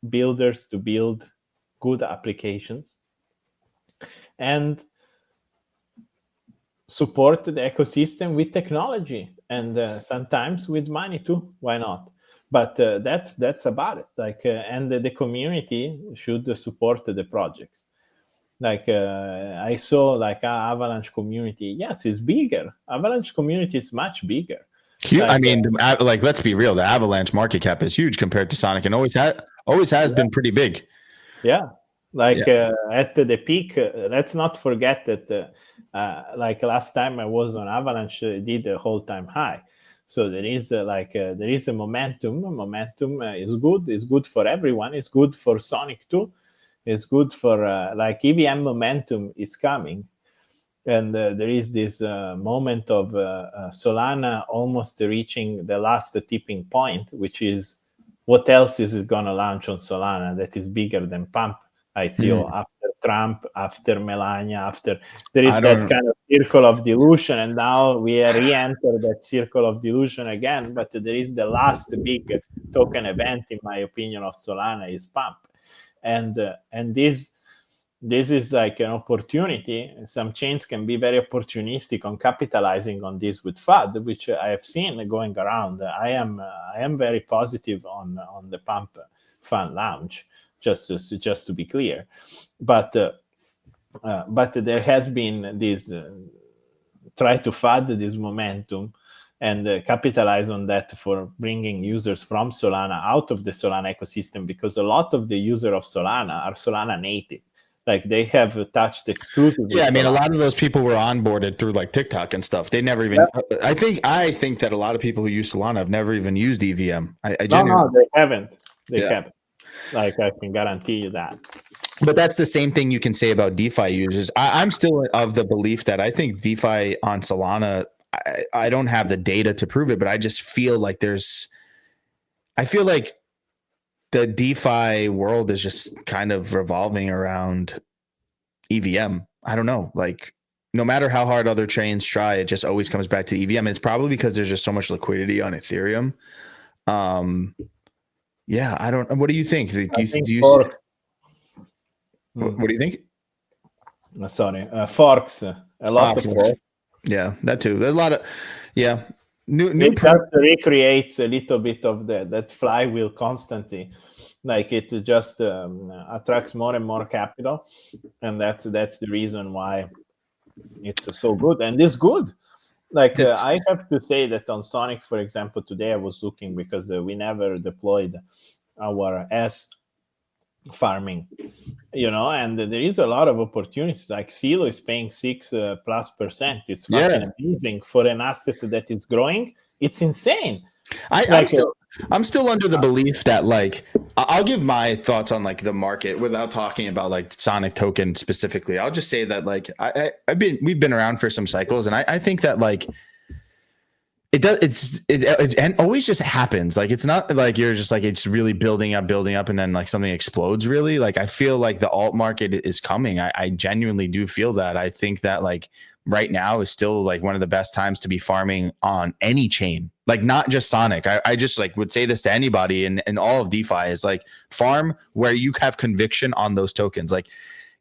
builders to build good applications and support the ecosystem with technology, and sometimes with money too. Why not? But that's about it. Like and the community should support the projects. Like I saw like Avalanche community. Yes, it's bigger. Avalanche community is much bigger. I mean, like let's be real. The Avalanche market cap is huge compared to Sonic, and always has been pretty big. Yeah, like at the peak. Let's not forget that. Like last time I was on Avalanche, did a whole time high. So there is there is a momentum. Momentum is good. It's good for everyone. It's good for Sonic too. It's good for like EVM momentum is coming, and there is this moment of Solana almost reaching the last tipping point, which is what else is it going to launch on Solana that is bigger than Pump ICO after Trump, after Melania, after there is that kind of circle of delusion, and now we re-enter that circle of delusion again. But there is the last big token event, in my opinion, of Solana is Pump, and this is like an opportunity. Some chains can be very opportunistic on capitalizing on this with FUD, which I have seen going around. I am very positive on the Pump fund launch, just to be clear. But there has been this try to FUD this momentum and capitalize on that for bringing users from Solana out of the Solana ecosystem, because a lot of the users of Solana are Solana native. Like they have touched exclusively. Yeah, I mean, a lot of those people were onboarded through like TikTok and stuff. They never even. Yeah. I think that a lot of people who use Solana have never even used EVM. No, they haven't. They haven't. Like I can guarantee you that. But that's the same thing you can say about DeFi users. I'm still of the belief that I think DeFi on Solana. I don't have the data to prove it, but I just feel like I feel like the DeFi world is just kind of revolving around EVM. I don't know. Like, no matter how hard other chains try, it just always comes back to EVM. And it's probably because there's just so much liquidity on Ethereum. Yeah, I don't. What do you think? What do you think? Sorry, forks. A lot of forks. Yeah, that too. There's a lot of new. It just recreates a little bit of that flywheel constantly. Like it just attracts more and more capital, and that's the reason why It's so good, and it's good. Like I have to say that on Sonic, for example, today I was looking because we never deployed our S farming, and there is a lot of opportunities. Like Silo is paying 6+%. It's fucking amazing for an asset that is growing. It's insane. I'm still under the belief that, like, I'll give my thoughts on like the market without talking about like Sonic token specifically. I'll just say that like we've been around for some cycles, and I think that like it and always just happens. Like it's not like you're just like it's really building up, and then like something explodes. Really, like I feel like the alt market is coming. I genuinely do feel that. I think that like right now is still like one of the best times to be farming on any chain, like not just Sonic. I just like would say this to anybody in all of DeFi is like farm where you have conviction on those tokens. Like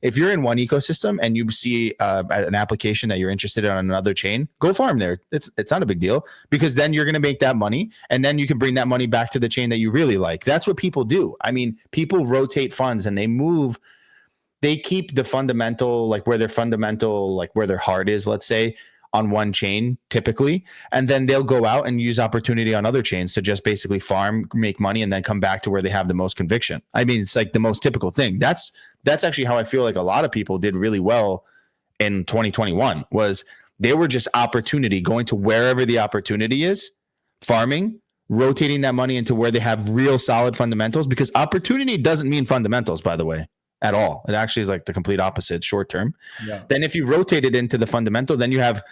if you're in one ecosystem and you see an application that you're interested in on another chain, go farm there. It's not a big deal, because then you're going to make that money, and then you can bring that money back to the chain that you really like. That's what people do. I mean, people rotate funds and they keep the fundamental, like where their heart is, let's say, on one chain typically, and then they'll go out and use opportunity on other chains to just basically farm, make money, and then come back to where they have the most conviction. I mean, it's like the most typical thing. That's actually how I feel like a lot of people did really well in 2021 was they were just opportunity, going to wherever the opportunity is, farming, rotating that money into where they have real solid fundamentals, because opportunity doesn't mean fundamentals, by the way, at all. It actually is like the complete opposite, short term. Yeah. Then if you rotate it into the fundamental, then you have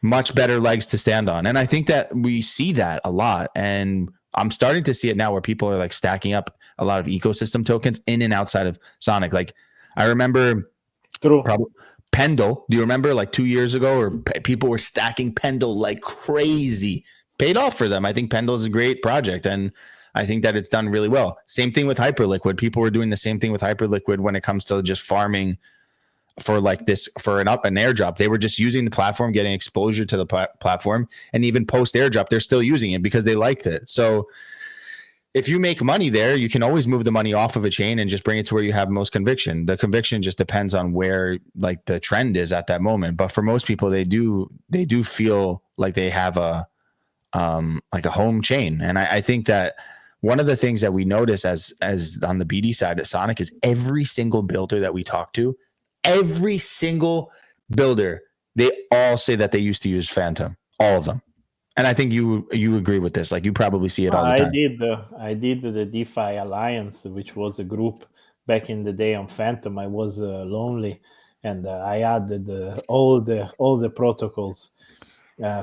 much better legs to stand on. And I think that we see that a lot. And I'm starting to see it now where people are like stacking up a lot of ecosystem tokens in and outside of Sonic. Like I remember Pendle. Do you remember like 2 years ago, or people were stacking Pendle like crazy? Paid off for them. I think Pendle is a great project, and I think that it's done really well. Same thing with Hyperliquid. People were doing the same thing with Hyperliquid when it comes to just farming for like this, for an airdrop. They were just using the platform, getting exposure to the platform, and even post airdrop, they're still using it because they liked it. So if you make money there, you can always move the money off of a chain and just bring it to where you have most conviction. The conviction just depends on where like the trend is at that moment. But for most people, they do feel like they have a home chain. And I think that one of the things that we notice as on the BD side of Sonic is every single builder that we talk to, every single builder, they all say that they used to use Phantom, all of them. And I think you agree with this. Like you probably see it all the time. I did the DeFi Alliance, which was a group back in the day on Phantom. I was lonely, and I added all the protocols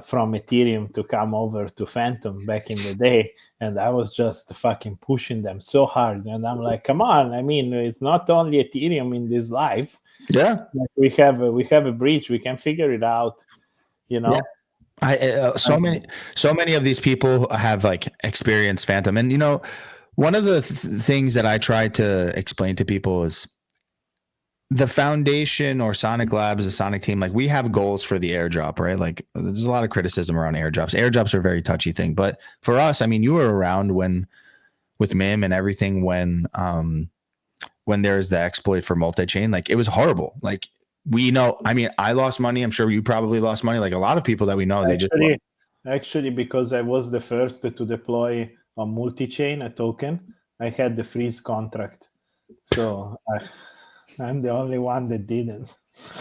from Ethereum to come over to Phantom back in the day, and I was just fucking pushing them so hard. And I'm like, come on! I mean, it's not only Ethereum in this life. Yeah, like we have a bridge. We can figure it out. Yeah. So many of these people have like experienced Phantom, and one of the things that I try to explain to people is the foundation or Sonic Labs, the Sonic team, like we have goals for the airdrop, right? Like there's a lot of criticism around airdrops. Airdrops are a very touchy thing, but for us, I mean, you were around with MIM and everything when there's the exploit for multi-chain, like it was horrible. Like we know, I mean, I lost money. I'm sure you probably lost money. Like a lot of people that we know, actually, because I was the first to deploy a multi-chain, a token, I had the freeze contract. So I'm the only one that didn't.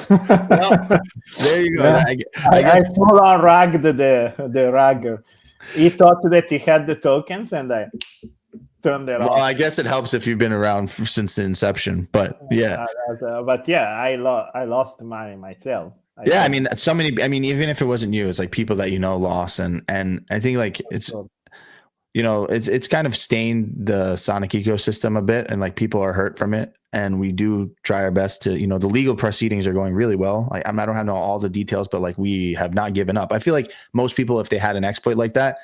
Well, there you go. Yeah. I full on ragged the ragger. He thought that he had the tokens, and I turned it off. I guess it helps if you've been around since the inception, but yeah. I lost money myself. I mean, even if it wasn't you, it's like people that lost, and I think like it's kind of stained the Sonic ecosystem a bit, and like people are hurt from it, and we do try our best to, the legal proceedings are going really well. Like I don't have all the details, but like we have not given up. I feel like most people, if they had an exploit like that,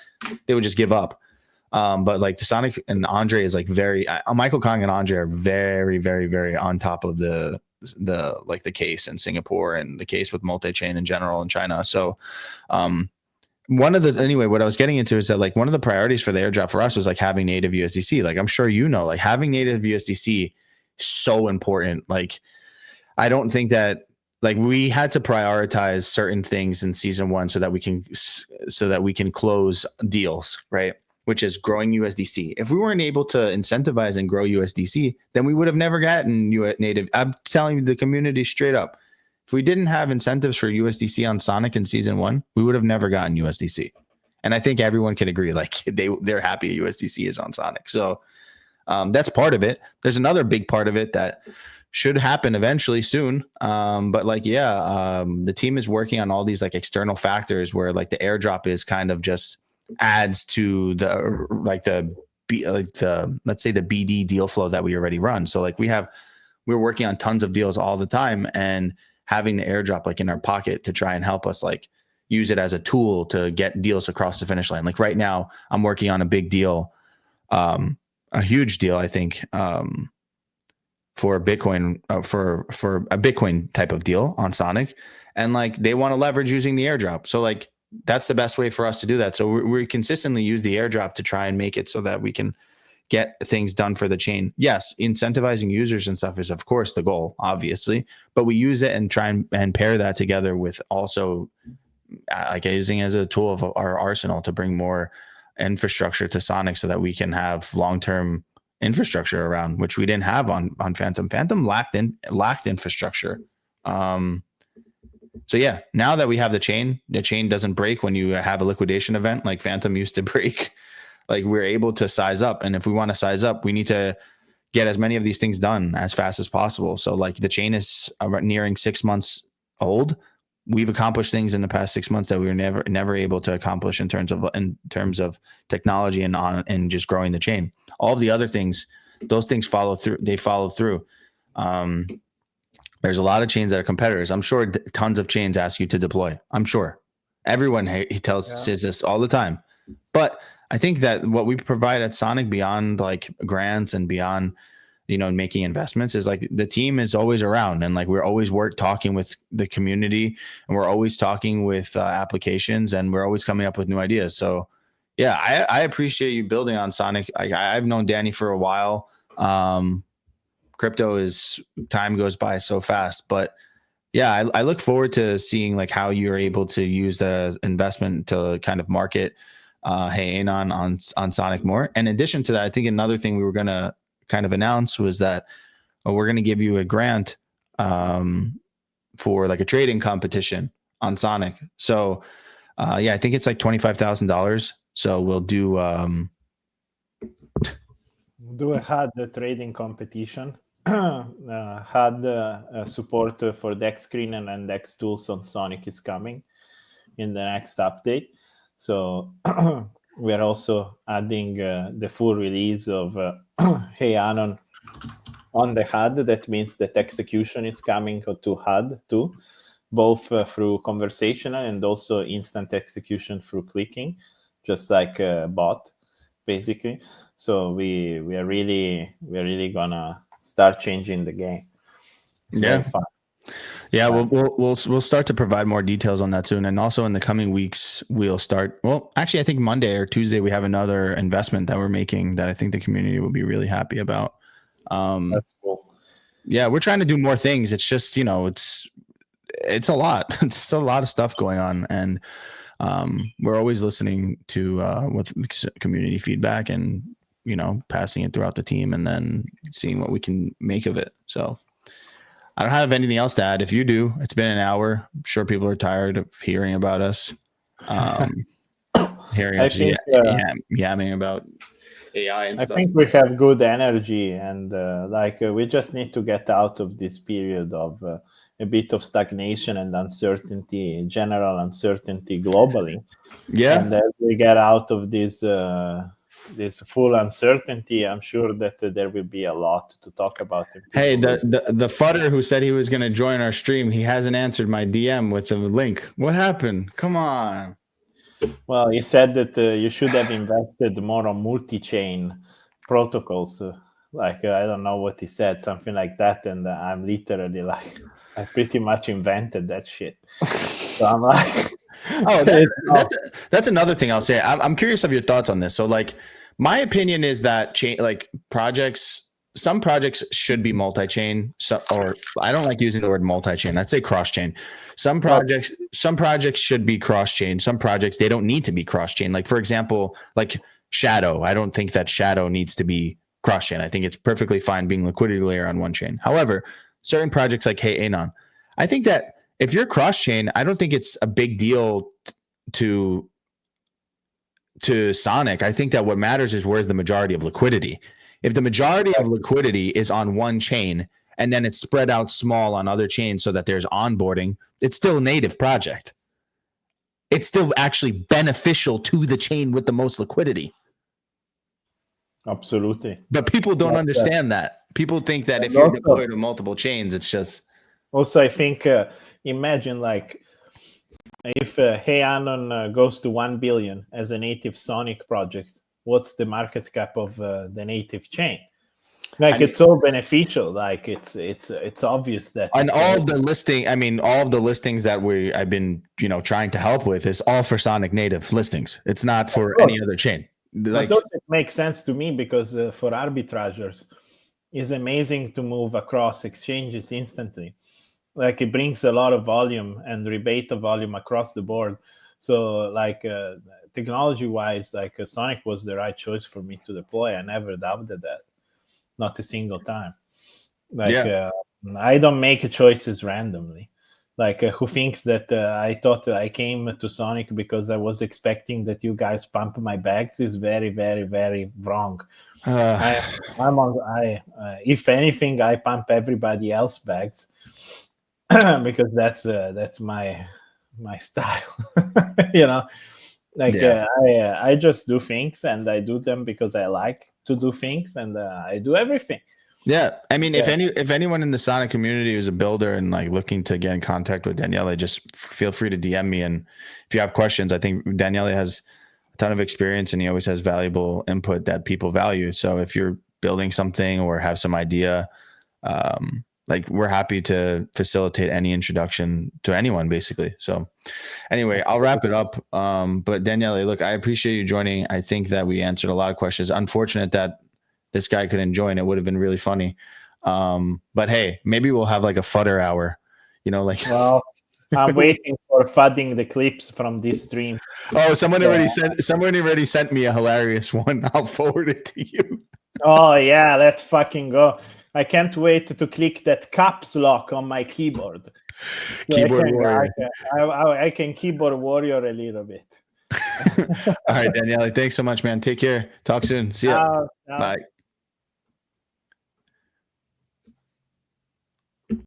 they would just give up. But like the Sonic and Andre is like Michael Kong and Andre are very, very, very on top of the like the case in Singapore and the case with multi-chain in general in China. So, what I was getting into is that like one of the priorities for the airdrop for us was like having native USDC. Like I'm sure like having native USDC is so important. Like I don't think that like we had to prioritize certain things in season 1 so that we can close deals, right? Which is growing USDC. If we weren't able to incentivize and grow USDC, then we would have never gotten native. I'm telling the community straight up. If we didn't have incentives for USDC on Sonic in season 1, we would have never gotten USDC. And I think everyone can agree, like they're happy USDC is on Sonic. So that's part of it. There's another big part of it that should happen eventually soon. But like, the team is working on all these like external factors where like the airdrop is kind of just adds to the let's say the BD deal flow that we already run. So like we're working on tons of deals all the time, and having the airdrop like in our pocket to try and help us like use it as a tool to get deals across the finish line. Like right now I'm working on a big deal, a huge deal, I think, for Bitcoin, for a Bitcoin type of deal on Sonic, and like they want to leverage using the airdrop. So like that's the best way for us to do that. So we consistently use the airdrop to try and make it so that we can get things done for the chain. Yes, incentivizing users and stuff is of course the goal, obviously, but we use it and try and pair that together with also like using as a tool of our arsenal to bring more infrastructure to Sonic so that we can have long-term infrastructure around, which we didn't have on Phantom. Phantom lacked infrastructure. So yeah, now that we have the chain doesn't break when you have a liquidation event like Phantom used to break. Like we're able to size up, and if we want to size up, we need to get as many of these things done as fast as possible. So like the chain is nearing 6 months old. We've accomplished things in the past 6 months that we were never able to accomplish in terms of technology and just growing the chain. All of the other things, those things follow through. They follow through. There's a lot of chains that are competitors. I'm sure tons of chains ask you to deploy. I'm sure everyone says this all the time. But I think that what we provide at Sonic beyond like grants and beyond, making investments is like the team is always around, and like we're always talking with the community, and we're always talking with applications, and we're always coming up with new ideas. So yeah, I appreciate you building on Sonic. I've known Danny for a while. Crypto time goes by so fast, but yeah, I look forward to seeing like how you're able to use the investment to kind of market Hey Anon on Sonic more. In addition to that, I think another thing we were going to kind of announce was that we're going to give you a grant for like a trading competition on Sonic. So I think it's like $25,000. So we'll do a HUD trading competition. HUD support for DEX screen and DEX tools on Sonic is coming in the next update. So we are also adding the full release of Hey Anon on the HUD. That means that execution is coming to HUD too, both through conversational and also instant execution through clicking, just like a bot, basically. So we are really gonna start changing the game. It's very fun. Yeah, we'll start to provide more details on that soon, and also in the coming weeks we'll start. Well, actually, I think Monday or Tuesday we have another investment that we're making that I think the community will be really happy about. That's cool. Yeah, we're trying to do more things. It's just it's a lot. It's a lot of stuff going on, and we're always listening to what community feedback and passing it throughout the team, and then seeing what we can make of it. So. I don't have anything else to add. If you do, it's been an hour. I'm sure people are tired of hearing about us. Hearing us yamming about AI and stuff. I think we have good energy, and we just need to get out of this period of a bit of stagnation and uncertainty, general uncertainty globally. Yeah. And as we get out of this full uncertainty, I'm sure that there will be a lot to talk about. Hey, the futter who said he was going to join our stream, he hasn't answered my DM with the link. What happened? Come on. Well, he said that you should have invested more on multi-chain protocols. I don't know what he said, something like that. And I'm literally like, I pretty much invented that shit. So I'm like... Oh, that's another thing I'll say. I'm curious of your thoughts on this. So like my opinion is that projects some projects should be multi-chain, or I don't like using the word multi-chain. I'd say cross-chain. Some projects should be cross-chain. Some projects, they don't need to be cross-chain. Like, for example, like Shadow. I don't think that Shadow needs to be cross-chain. I think it's perfectly fine being liquidity layer on one chain. However, certain projects like Hey Anon, I think that if you're cross-chain, I don't think it's a big deal to Sonic. I think that what matters is where's the majority of liquidity. If the majority of liquidity is on one chain and then it's spread out small on other chains so that there's onboarding, it's still a native project. It's still actually beneficial to the chain with the most liquidity. Absolutely. But people don't understand that. People think that if you're deployed to multiple chains, it's just... Also, I think, imagine like if Hey Anon goes to 1 billion as a native Sonic project, what's the market cap of the native chain? Like, it's all beneficial. Like, it's obvious that. And all of the listings that I've been trying to help with is all for Sonic native listings. It's not for any other chain. Like, but it makes sense to me because for arbitragers, it's amazing to move across exchanges instantly. Like, it brings a lot of volume and rebate of volume across the board. So, like, technology-wise, like, Sonic was the right choice for me to deploy. I never doubted that, not a single time. Like, I don't make choices randomly. Like, who thinks that I thought I came to Sonic because I was expecting that you guys pump my bags is very, very, very wrong. If anything, I pump everybody else's bags. Because that's my style. I just do things, and I do them because I like to do things, and I do everything. Yeah, I mean, if anyone in the Sonic community is a builder and like looking to get in contact with Daniele, just feel free to DM me. And if you have questions, I think Daniele has a ton of experience and he always has valuable input that people value. So if you're building something or have some idea, like, we're happy to facilitate any introduction to anyone, basically. So anyway, I'll wrap it up. But Daniele, look, I appreciate you joining. I think that we answered a lot of questions. Unfortunate that this guy couldn't join. It would have been really funny. But hey, maybe we'll have like a fudder hour, Well, I'm waiting for fudding the clips from this stream. Oh, someone already sent me a hilarious one. I'll forward it to you. Oh yeah, let's fucking go. I can't wait to click that caps lock on my keyboard. Keyboard warrior. I can keyboard warrior a little bit. All right, Daniele, thanks so much, man. Take care. Talk soon. See ya. Bye.